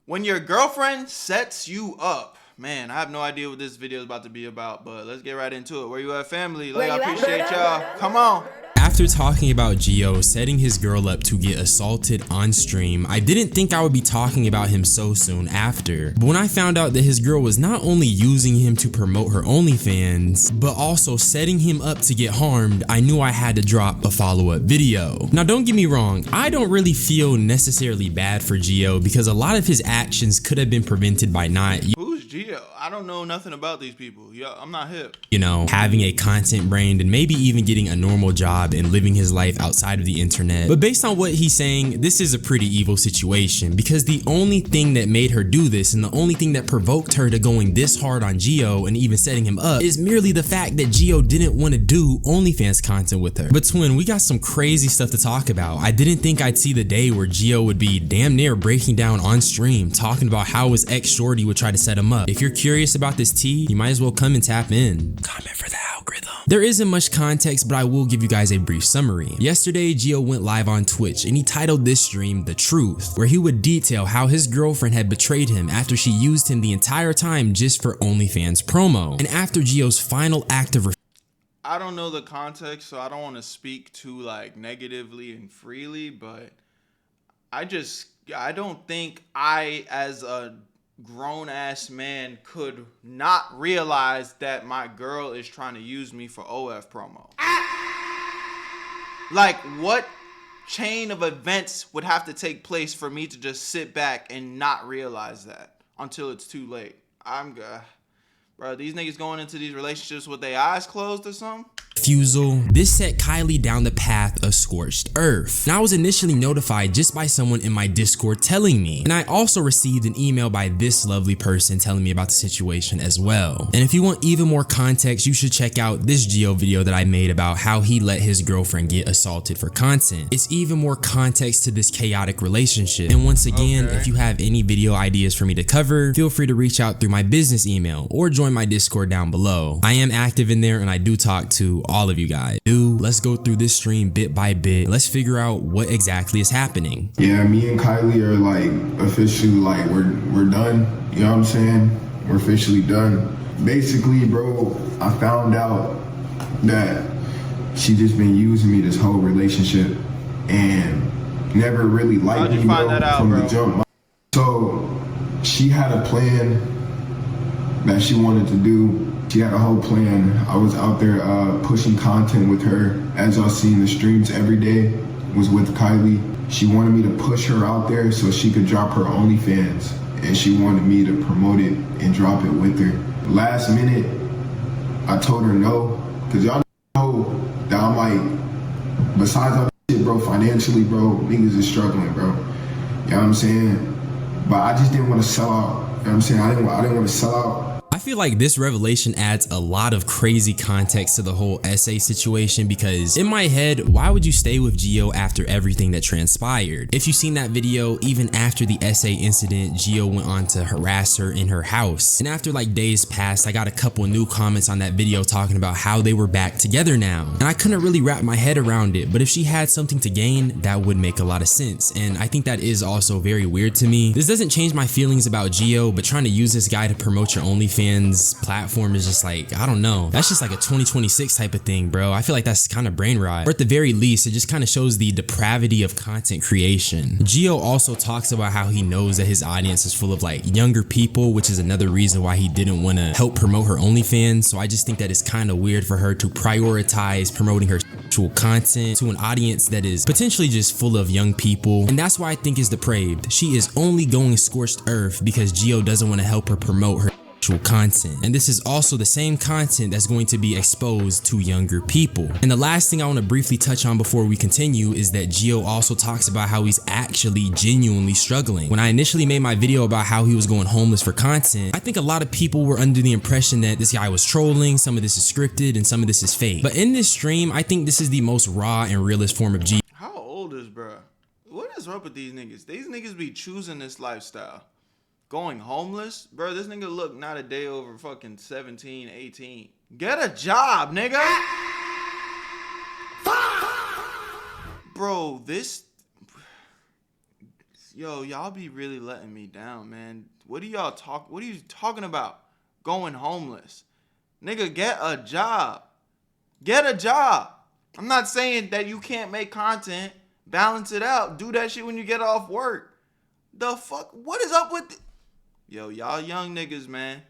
When your girlfriend sets you up. Man, I have no idea what this video is about to be about, but let's get right into it. Where you at, family? Like, I appreciate y'all. Come on. After talking about Geo setting his girl up to get assaulted on stream, I didn't think I would be talking about him so soon after. But when I found out that his girl was not only using him to promote her OnlyFans, but also setting him up to get harmed, I knew I had to drop a follow-up video. Now don't get me wrong, I don't really feel necessarily bad for Geo because a lot of his actions could have been prevented by not Who's Geo? I don't know nothing about these people. Yo, I'm not hip. You know, having a content brand and maybe even getting a normal job and living his life outside of the internet. But based on what he's saying, this is a pretty evil situation because the only thing that made her do this and the only thing that provoked her to going this hard on Geo and even setting him up is merely the fact that Geo didn't want to do OnlyFans content with her. But twin, we got some crazy stuff to talk about. I didn't think I'd see the day where Geo would be damn near breaking down on stream talking about how his ex shorty would try to set him up. If you're curious about this tea, you might as well come and tap in. Comment for the algorithm. There isn't much context, but I will give you guys a brief summary. Yesterday, Geo went live on Twitch and he titled this stream The Truth, where he would detail how his girlfriend had betrayed him after she used him the entire time just for OnlyFans promo. And after Geo's final act of I don't know the context, so I don't want to speak too like negatively and freely, but I don't think I, as a grown-ass man, could not realize that my girl is trying to use me for OF promo. Like, what chain of events would have to take place for me to just sit back and not realize that until it's too late? Bro, these niggas going into these relationships with their eyes closed or something? refusal. This set Kylie down the path of scorched earth. And I was initially notified just by someone in my Discord telling me. And I also received an email by this lovely person telling me about the situation as well. And if you want even more context, you should check out this Geo video that I made about how he let his girlfriend get assaulted for content. It's even more context to this chaotic relationship. And once again, if you have any video ideas for me to cover, feel free to reach out through my business email or join my Discord down below. I am active in there and I do talk to all of you guys. Let's go through this stream bit by bit. Let's figure out what exactly is happening. Yeah, me and Kylie are like officially like we're done. You know what I'm saying? We're officially done. Basically, bro, I found out that she just been using me this whole relationship and never really liked me, bro, from the jump. So she had a plan that she wanted to do. She had a whole plan. I was out there pushing content with her. As y'all see in the streams every day was with Kylie. She wanted me to push her out there so she could drop her OnlyFans. And she wanted me to promote it and drop it with her. Last minute, I told her no. Cause y'all know that I'm like, besides all shit, bro, financially, bro, niggas is struggling, bro. You know what I'm saying? But I just didn't want to sell out. You know what I'm saying? I didn't want to sell out. I feel like this revelation adds a lot of crazy context to the whole essay situation because in my head, why would you stay with Geo after everything that transpired? If you've seen that video, even after the essay incident, Geo went on to harass her in her house. And after like days passed, I got a couple new comments on that video talking about how they were back together now. And I couldn't really wrap my head around it, but if she had something to gain, that would make a lot of sense. And I think that is also very weird to me. This doesn't change my feelings about Geo, but trying to use this guy to promote your OnlyFans platform is just like, I don't know. That's just like a 2026 type of thing, bro. I feel like that's kind of brain rot. Or at the very least, it just kind of shows the depravity of content creation. Geo also talks about how he knows that his audience is full of like younger people, which is another reason why he didn't want to help promote her OnlyFans. So I just think that it's kind of weird for her to prioritize promoting her sexual content to an audience that is potentially just full of young people. And that's why I think is depraved. She is only going scorched earth because Geo doesn't want to help her promote her content. And this is also the same content that's going to be exposed to younger people. And the last thing I want to briefly touch on before we continue is that Geo also talks about how he's actually genuinely struggling. When I initially made my video about how he was going homeless for content, I think a lot of people were under the impression that this guy was trolling, some of this is scripted and some of this is fake. But in this stream, I think this is the most raw and realist form of Geo. How old is bruh? What is up with these niggas? These niggas be choosing this lifestyle. Going homeless? Bro, this nigga look not a day over fucking 17, 18. Get a job, nigga! Bro, this... Yo, y'all be really letting me down, man. What are you talking about? Going homeless. Nigga, get a job. Get a job. I'm not saying that you can't make content. Balance it out. Do that shit when you get off work. The fuck? What is up with Yo, y'all young niggas, man.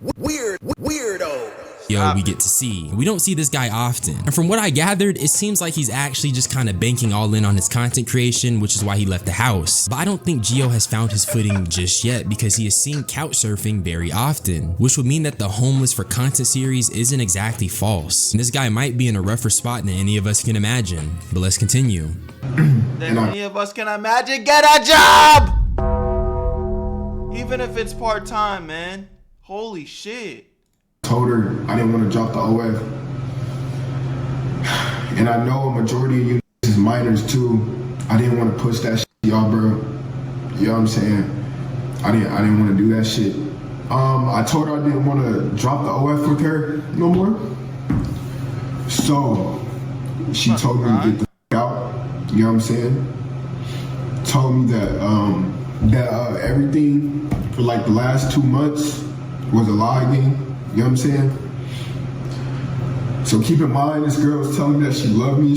Weirdo. Yo, we get to see. We don't see this guy often. And from what I gathered, it seems like he's actually just kind of banking all in on his content creation, which is why he left the house. But I don't think Geo has found his footing just yet because he is seen couch surfing very often, which would mean that the homeless for content series isn't exactly false. And this guy might be in a rougher spot than any of us can imagine. But let's continue. Than any of us can imagine. Get a job! Even if it's part-time, man. Holy shit. Told her I didn't want to drop the OF. And I know a majority of you is minors too. I didn't want to push that shit, y'all, bro. You know what I'm saying? I didn't want to do that shit. I told her I didn't want to drop the OF with her no more. So she told me to get the f out. You know what I'm saying? Told me that everything for like the last 2 months was a lie again. You know what I'm saying? So keep in mind, this girl was telling me that she loved me.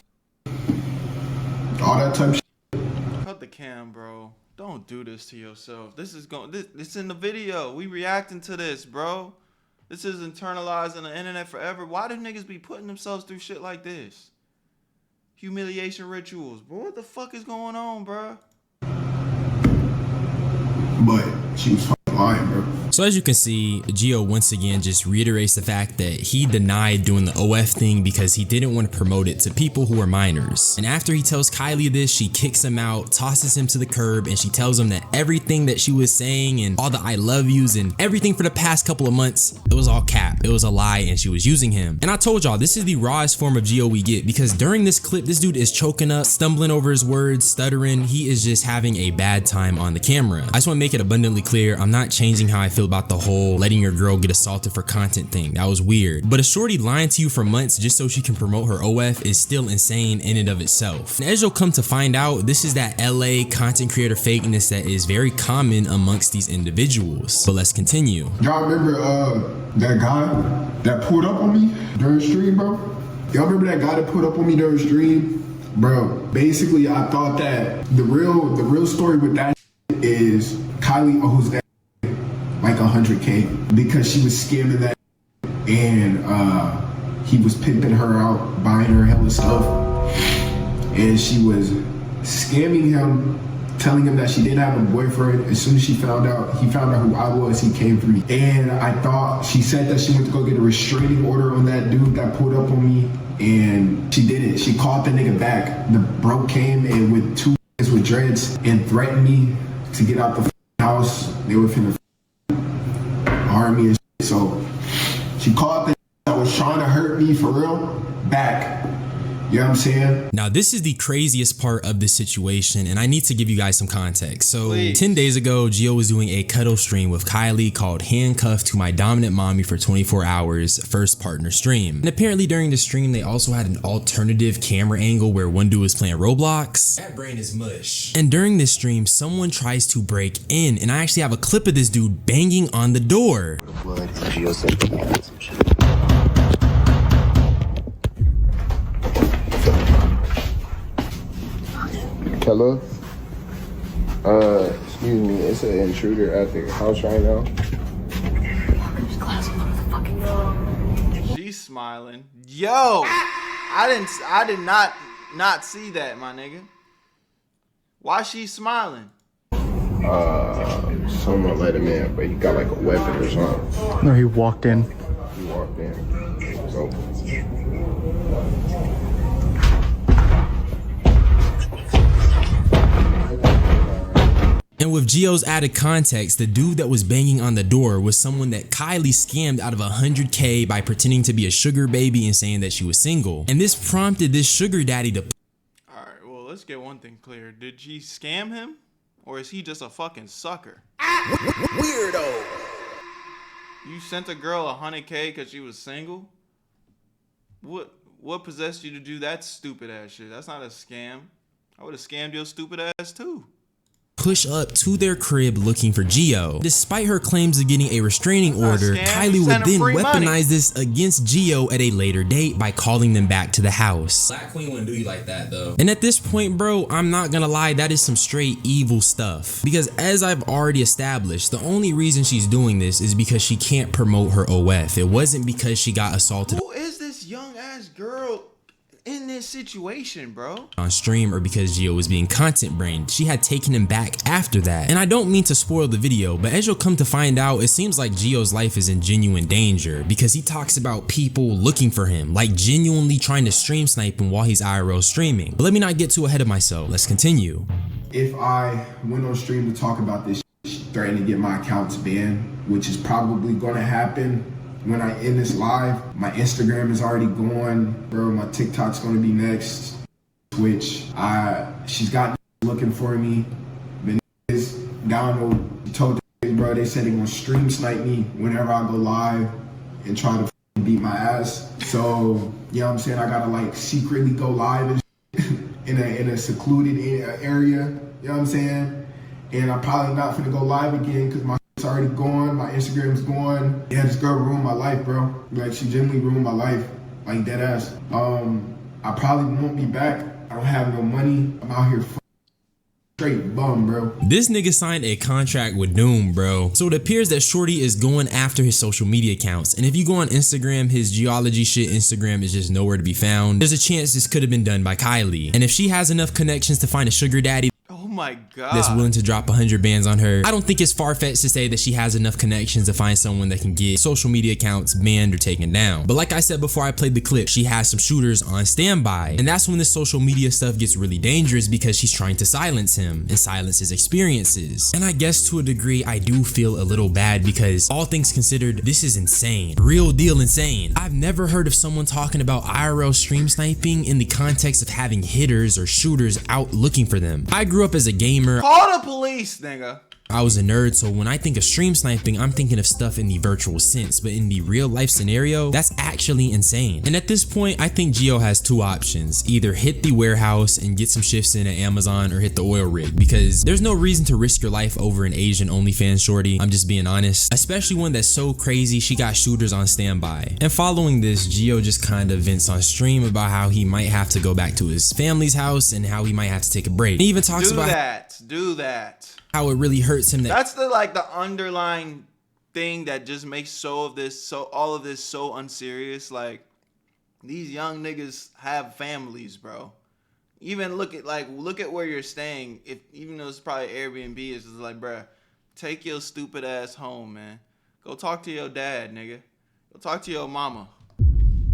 All that type of shit. Cut the cam, bro. Don't do this to yourself. This in the video. We reacting to this, bro. This is internalized on the internet forever. Why do niggas be putting themselves through shit like this? Humiliation rituals. Bro, what the fuck is going on, bro? But she was fucking lying, bro. So as you can see, Geo once again just reiterates the fact that he denied doing the OF thing because he didn't want to promote it to people who are minors. And after he tells Kylie this, she kicks him out, tosses him to the curb, and she tells him that everything that she was saying and all the I love yous and everything for the past couple of months, it was all cap, it was a lie, and she was using him. And I told y'all, this is the rawest form of Geo we get because during this clip, this dude is choking up, stumbling over his words, stuttering. He is just having a bad time on the camera. I just want to make it abundantly clear, I'm not changing how I feel about the whole letting your girl get assaulted for content thing. That was weird. But a shorty lying to you for months just so she can promote her OF is still insane in and of itself. And as you'll come to find out, this is that LA content creator fakeness that is very common amongst these individuals. But let's continue. Y'all remember that guy that pulled up on me during stream, bro? Y'all remember that guy that pulled up on me during stream? Bro, basically I thought that the real story with that is Kylie owes that like 100K because she was scamming that and he was pimping her out, buying her hella stuff, and she was scamming him, telling him that she didn't have a boyfriend. As soon as he found out who I was, he came for me. And I thought she said that she went to go get a restraining order on that dude that pulled up on me, and she didn't. She called the nigga back. The bro came and with 2 niggas with dreads and threatened me to get out the house. They were finna harm me and shit. So she called the that was trying to hurt me for real back. You know what I'm saying? Now this is the craziest part of this situation, and I need to give you guys some context. So Please. 10 days ago, Geo was doing a cuddle stream with Kylie called Handcuffed to My Dominant Mommy for 24 Hours first partner stream. And apparently during the stream, they also had an alternative camera angle where one dude was playing Roblox. That brain is mush. And during this stream, someone tries to break in, and I actually have a clip of this dude banging on the door. Blood and Geo said some shit. Hello? Excuse me, it's an intruder at the house right now. She's smiling. Yo, I did not see that, my nigga. Why she smiling? Someone let him in, but he got like a weapon or something. No, he walked in. He walked in. So And with Geo's added context, the dude that was banging on the door was someone that Kylie scammed out of 100K by pretending to be a sugar baby and saying that she was single. And this prompted this sugar daddy to... Alright, well, let's get one thing clear. Did she scam him? Or is he just a fucking sucker? Weirdo. You sent a girl 100K because she was single? What possessed you to do that stupid ass shit? That's not a scam. I would have scammed your stupid ass too. push up to their crib looking for Gio. Despite her claims of getting a restraining order, Kylie would then weaponize this against Gio at a later date by calling them back to the house. Black Queen wouldn't do you like that though. And at this point, bro, I'm not gonna lie, that is some straight evil stuff. Because as I've already established, the only reason she's doing this is because she can't promote her OF. It wasn't because she got assaulted. Who is this young ass girl in this situation, bro? On stream, or because Gio was being content brained. She had taken him back after that. And I don't mean to spoil the video, but as you'll come to find out, it seems like Gio's life is in genuine danger because he talks about people looking for him, like genuinely trying to stream snipe him while he's IRL streaming. But let me not get too ahead of myself. Let's continue. If I went on stream to talk about this, threatening to get my accounts banned, which is probably gonna happen when I end this live. My Instagram is already gone, bro. My TikTok's gonna be next. Twitch. She's got looking for me. The niggas down told the bro, they said they gonna stream snipe me whenever I go live and try to beat my ass. So, you know what I'm saying? I gotta like secretly go live in a secluded area. You know what I'm saying? And I'm probably not gonna go live again because my it's already gone, my Instagram's gone. Yeah, this girl ruined my life, bro. Like, she genuinely ruined my life, like dead ass. I probably won't be back. I don't have no money. I'm out here straight bum, bro. This nigga signed a contract with Doom, bro. So it appears that Shorty is going after his social media accounts. And if you go on Instagram, his Geologyshi Instagram is just nowhere to be found. There's a chance this could have been done by Kylie. And if she has enough connections to find a sugar daddy, oh my God, that's willing to drop 100 bands on her, I don't think it's far-fetched to say that she has enough connections to find someone that can get social media accounts banned or taken down. But like I said before I played the clip, she has some shooters on standby. And that's when this social media stuff gets really dangerous because she's trying to silence him and silence his experiences. And I guess to a degree, I do feel a little bad because all things considered, this is insane. Real deal insane. I've never heard of someone talking about IRL stream sniping in the context of having hitters or shooters out looking for them. I grew up as a gamer. Call the police, nigga. I was a nerd, so when I think of stream sniping, I'm thinking of stuff in the virtual sense, but in the real life scenario, that's actually insane. And at this point, I think Gio has two options. Either hit the warehouse and get some shifts in at Amazon or hit the oil rig, because there's no reason to risk your life over an Asian OnlyFans shorty. I'm just being honest. Especially one that's so crazy, she got shooters on standby. And following this, Gio just kind of vents on stream about how he might have to go back to his family's house and how he might have to take a break. He even talks about how it really hurts him. That's the underlying thing that just makes all of this so unserious. Like, these young niggas have families, bro. Even look at where you're staying. Even though it's probably Airbnb, it's just like, bruh, take your stupid ass home, man. Go talk to your dad, nigga. Go talk to your mama.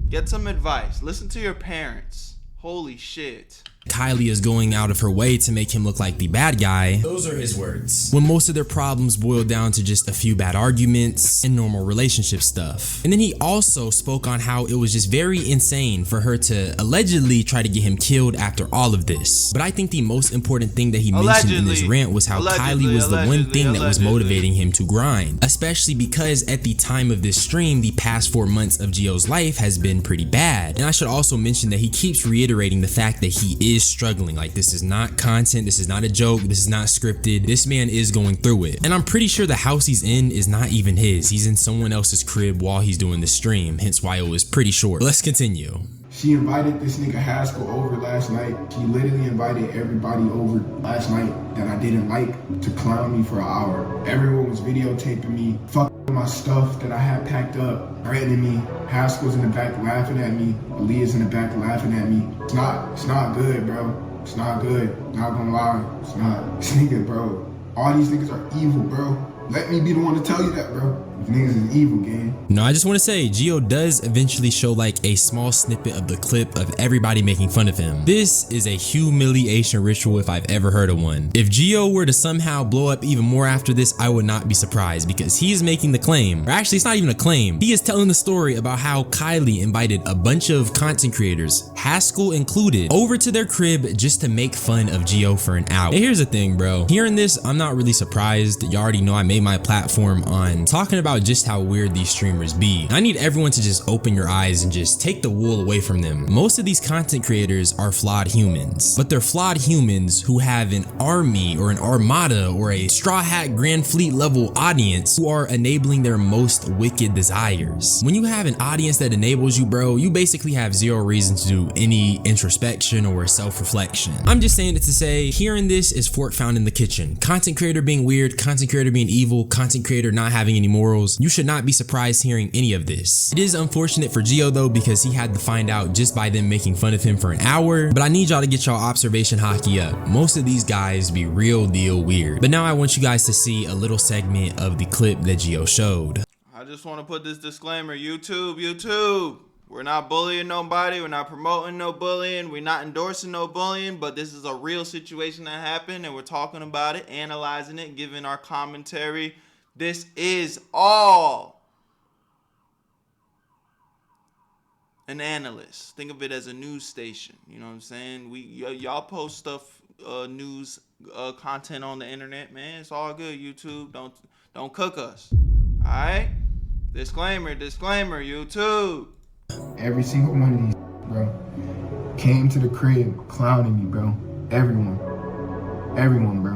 Get some advice. Listen to your parents. Holy shit. Kylie is going out of her way to make him look like the bad guy. Those are his words. When most of their problems boil down to just a few bad arguments and normal relationship stuff. And then he also spoke on how it was just very insane for her to allegedly try to get him killed after all of this. But I think the most important thing that he mentioned in this rant was how Kylie was the one thing that was motivating him to grind. Especially because at the time of this stream, the past 4 months of Gio's life has been pretty bad. And I should also mention that he keeps reiterating the fact that he is struggling. Like, this is not content, this is not a joke, this is not scripted. This man is going through it. And I'm pretty sure the house he's in is not even his. He's in someone else's crib while he's doing the stream, hence why it was pretty short. But let's continue. She invited this nigga Haskell over last night. She literally invited everybody over last night that I didn't like to clown me for an hour. Everyone was videotaping me, fucking my stuff that I had packed up, threatening me. Haskell's in the back laughing at me. Aaliyah's in the back laughing at me. It's not good, bro. It's not good. Not gonna lie. It's not. This nigga, bro. All these niggas are evil, bro. Let me be the one to tell you that, bro. Niggas is evil, gang. No, I just want to say, Gio does eventually show like a small snippet of the clip of everybody making fun of him. This is a humiliation ritual if I've ever heard of one. If Gio were to somehow blow up even more after this, I would not be surprised because he is making the claim, or actually it's not even a claim. He is telling the story about how Kylie invited a bunch of content creators, Haskell included, over to their crib just to make fun of Gio for an hour. And here's the thing, bro. Hearing this, I'm not really surprised. You already know I make made my platform on talking about just how weird these streamers be. I need everyone to just open your eyes and just take the wool away from them. Most of these content creators are flawed humans, but they're flawed humans who have an army or an armada or a straw hat Grand Fleet level audience who are enabling their most wicked desires. When you have an audience that enables you, bro, you basically have zero reason to do any introspection or self-reflection. I'm just saying it to say, hearing this is fork found in the kitchen. Content creator being weird, content creator being evil, content creator not having any morals. You should not be surprised hearing any of this. It is unfortunate for Geo though, because he had to find out just by them making fun of him for an hour, but I need y'all to get y'all observation hockey up. Most of these guys be real deal weird. But now I want you guys to see a little segment of the clip that Geo showed. I just want to put this disclaimer, YouTube, we're not bullying nobody, we're not promoting no bullying, we're not endorsing no bullying, but this is a real situation that happened and we're talking about it, analyzing it, giving our commentary. This is all an analyst. Think of it as a news station, you know what I'm saying? Y'all post stuff, news content on the internet, man. It's all good, YouTube. Don't cook us. All right? Disclaimer, YouTube. Every single one of these, bro, came to the crib clowning me, bro. Everyone, bro.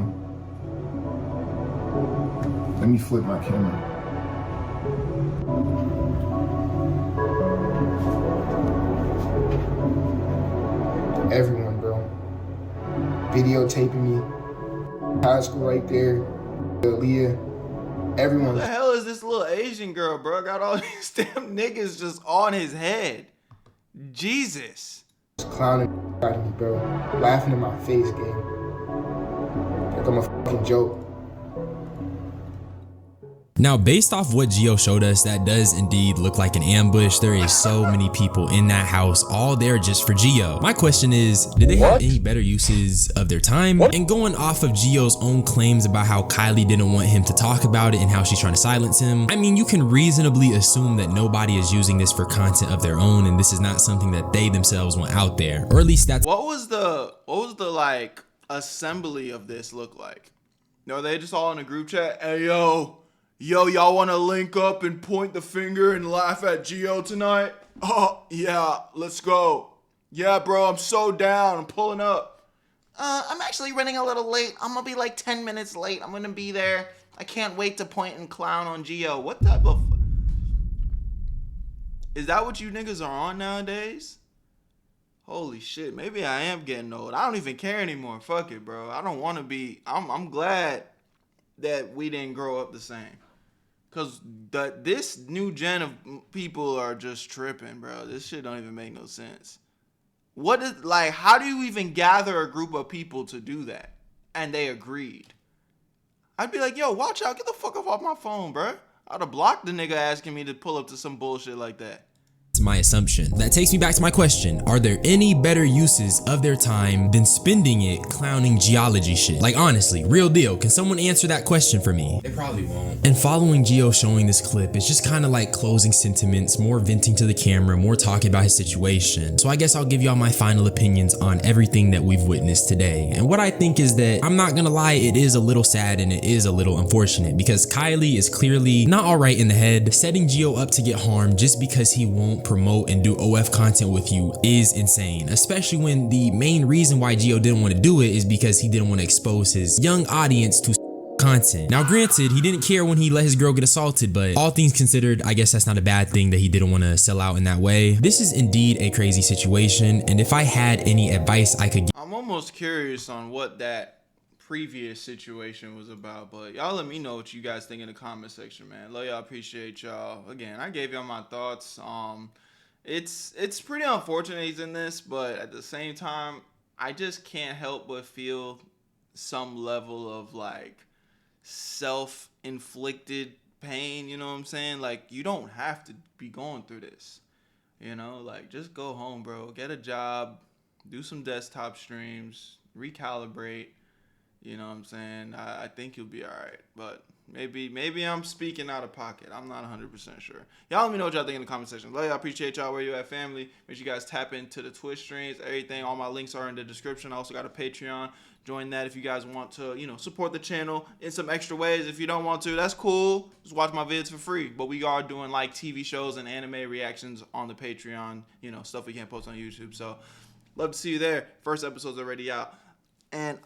Let me flip my camera. Everyone, bro. Videotaping me. High school right there. Leah. Everyone. What the hell is this little Asian girl, bro? Got all these damn niggas just on his head. Jesus. Clowning at me, bro. Laughing in my face, gang. Like I'm a fucking joke. Now, based off what Geo showed us, that does indeed look like an ambush. There is so many people in that house, all there just for Geo. My question is, did they have any better uses of their time? And going off of Geo's own claims about how Kylie didn't want him to talk about it and how she's trying to silence him, I mean, you can reasonably assume that nobody is using this for content of their own, and this is not something that they themselves want out there, or at least that's What was the like assembly of this look like? No, they just all in a group chat. Hey, Yo, y'all want to link up and point the finger and laugh at Geo tonight? Oh, yeah, let's go. Yeah, bro, I'm so down. I'm pulling up. I'm actually running a little late. I'm going to be like 10 minutes late. I'm going to be there. I can't wait to point and clown on Geo. What type of... Is that what you niggas are on nowadays? Holy shit, maybe I am getting old. I don't even care anymore. Fuck it, bro. I don't want to be... I'm glad that we didn't grow up the same. Because this new gen of people are just tripping, bro. This shit don't even make no sense. What is, like, how do you even gather a group of people to do that? And they agreed. I'd be like, yo, watch out. Get the fuck off my phone, bro. I'd have blocked the nigga asking me to pull up to some bullshit like that. my assumption. That takes me back to my question. Are there any better uses of their time than spending it clowning geology shit? Like honestly, real deal, can someone answer that question for me? They probably won't. And following Geo showing this clip, it's just kind of like closing sentiments, more venting to the camera, more talking about his situation. So I guess I'll give y'all my final opinions on everything that we've witnessed today. And what I think is that, I'm not gonna lie, it is a little sad and it is a little unfortunate because Kylie is clearly not alright in the head. Setting Geo up to get harmed just because he won't promote and do OF content with you is insane, especially when the main reason why Geo didn't want to do it is because he didn't want to expose his young audience to content. Now granted, he didn't care when he let his girl get assaulted, but all things considered, I guess that's not a bad thing that he didn't want to sell out in that way. This is indeed a crazy situation, and if I had any advice I could give, I'm almost curious on what that previous situation was about, but y'all let me know what you guys think in the comment section, man. Love y'all, appreciate y'all. Again, I gave y'all my thoughts. It's pretty unfortunate he's in this, but at the same time, I just can't help but feel some level of like self-inflicted pain, you know what I'm saying? Like, you don't have to be going through this, you know? Like, just go home, bro. Get a job, do some desktop streams, recalibrate, You know what I'm saying? I think you'll be all right, but maybe I'm speaking out of pocket. I'm not 100% sure. Y'all let me know what y'all think in the comment section. Love y'all. Appreciate y'all. Where you at, family? Make sure you guys tap into the Twitch streams. Everything. All my links are in the description. I also got a Patreon. Join that if you guys want to, support the channel in some extra ways. If you don't want to, that's cool. Just watch my vids for free. But we are doing like TV shows and anime reactions on the Patreon. Stuff we can't post on YouTube. So love to see you there. First episode's already out. And